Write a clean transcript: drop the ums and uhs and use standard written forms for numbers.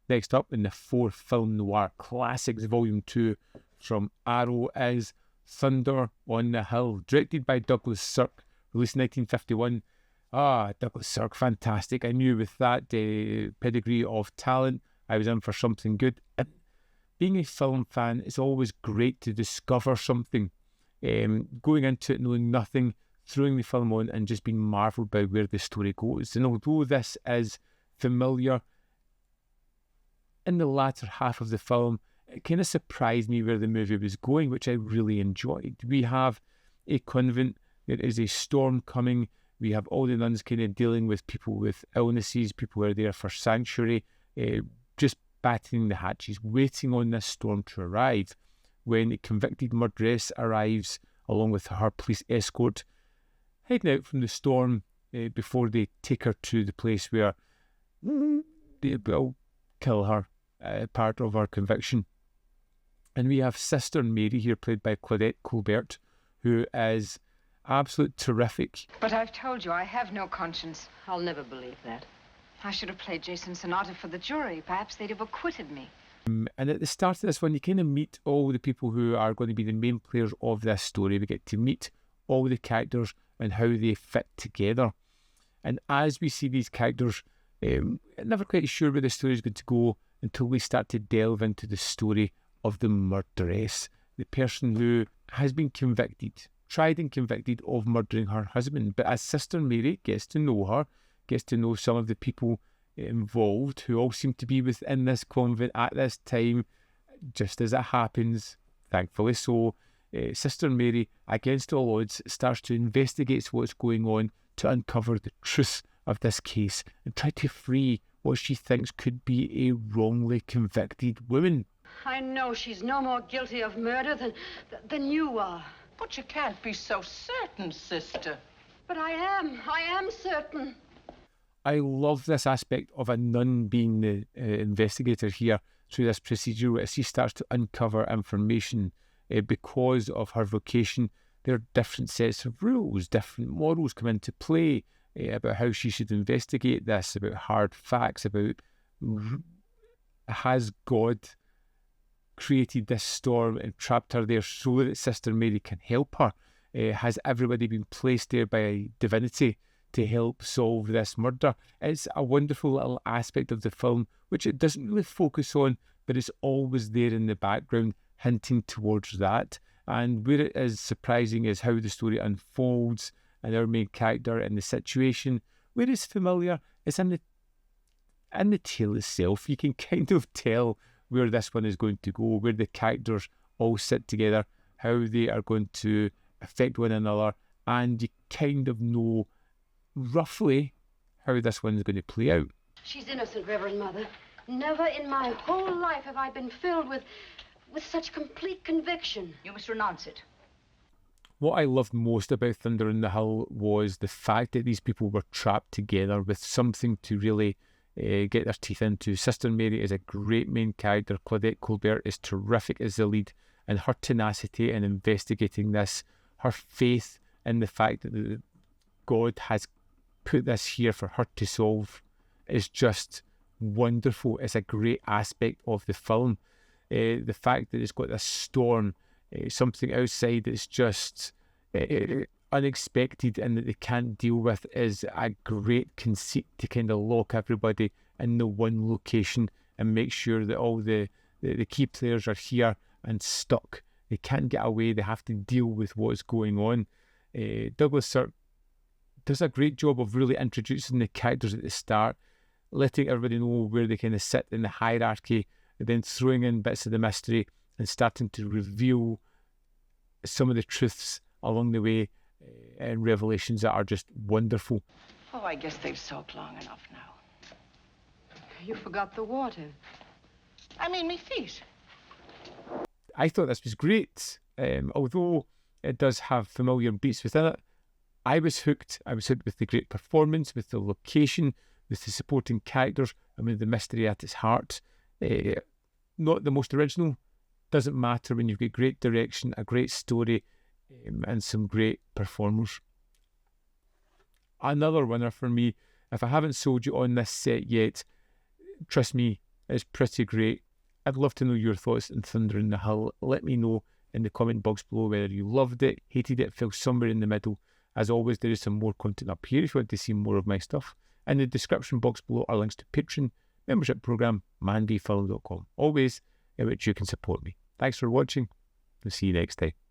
Next up in the fourth film noir classics, Volume 2 from Arrow, is Thunder on the Hill, directed by Douglas Sirk, released in 1951. Douglas Sirk, fantastic. I knew with that pedigree of talent, I was in for something good. And being a film fan, it's always great to discover something. Going into it knowing nothing, throwing the film on and just being marvelled by where the story goes. And although this is familiar, in the latter half of the film, it kind of surprised me where the movie was going, which I really enjoyed. We have a convent, there is a storm coming, we have all the nuns kind of dealing with people with illnesses, people who are there for sanctuary, just battening the hatches, waiting on this storm to arrive. When a convicted murderess arrives along with her police escort, heading out from the storm before they take her to the place where they will kill her, part of her conviction. And we have Sister Mary here, played by Claudette Colbert, who is absolute terrific. But I've told you, I have no conscience. I'll never believe that. I should have played Jason Sonata for the jury. Perhaps they'd have acquitted me. And at the start of this one, you kind of meet all the people who are going to be the main players of this story. We get to meet all the characters and how they fit together. And as we see these characters, I'm never quite sure where the story is going to go until we start to delve into the story of the murderess, the person who has been tried and convicted of murdering her husband. But as Sister Mary gets to know her, gets to know some of the people involved who all seem to be within this convent at this time, just as it happens, thankfully so, Sister Mary, against all odds, starts to investigate what's going on to uncover the truth of this case and try to free what she thinks could be a wrongly convicted woman. I know she's no more guilty of murder than you are. But you can't be so certain, sister. But I am certain. I love this aspect of a nun being the investigator here through this procedure where she starts to uncover information because of her vocation. There are different sets of rules, different morals come into play about how she should investigate this, about hard facts, about has God created this storm and trapped her there so that Sister Mary can help her? Has everybody been placed there by a divinity to help solve this murder? It's a wonderful little aspect of the film which it doesn't really focus on, but it's always there in the background, hinting towards that. And where it is surprising is how the story unfolds and our main character and the situation. Where it's familiar, it's in the tale itself. You can kind of tell where this one is going to go, where the characters all sit together, how they are going to affect one another, and you kind of know roughly how this one is going to play out. She's innocent, Reverend Mother. Never in my whole life have I been filled with such complete conviction. You must renounce it. What I loved most about Thunder on the Hill was the fact that these people were trapped together with something to really get their teeth into. Sister Mary is a great main character. Claudette Colbert is terrific as the lead, and her tenacity in investigating this, her faith in the fact that God has put this here for her to solve, is just wonderful. It's a great aspect of the film. The fact that it's got this storm, something outside that's just unexpected and that they can't deal with, is a great conceit to kind of lock everybody in the one location and make sure that all the key players are here and stuck. They can't get away. They have to deal with what's going on. Douglas Sirk does a great job of really introducing the characters at the start, letting everybody know where they kind of sit in the hierarchy, and then throwing in bits of the mystery and starting to reveal some of the truths along the way and revelations that are just wonderful. Oh, I guess they've soaked long enough now. You forgot the water. I mean, me feet. I thought this was great. Although it does have familiar beats within it, I was hooked. I was hooked with the great performance, with the location, with the supporting characters, and with the mystery at its heart. Not the most original, doesn't matter when you've got great direction, a great story, and some great performers. Another winner for me, if I haven't sold you on this set yet, trust me, It's pretty great. I'd love to know your thoughts on Thunder in the Hill. Let me know in the comment box below whether you loved it, hated it, fell somewhere in the middle. As always, there is some more content up here if you want to see more of my stuff. In the description box below are links to Patreon, membership program, mandyfilm.com, always in which you can support me. Thanks for watching. We'll see you next time.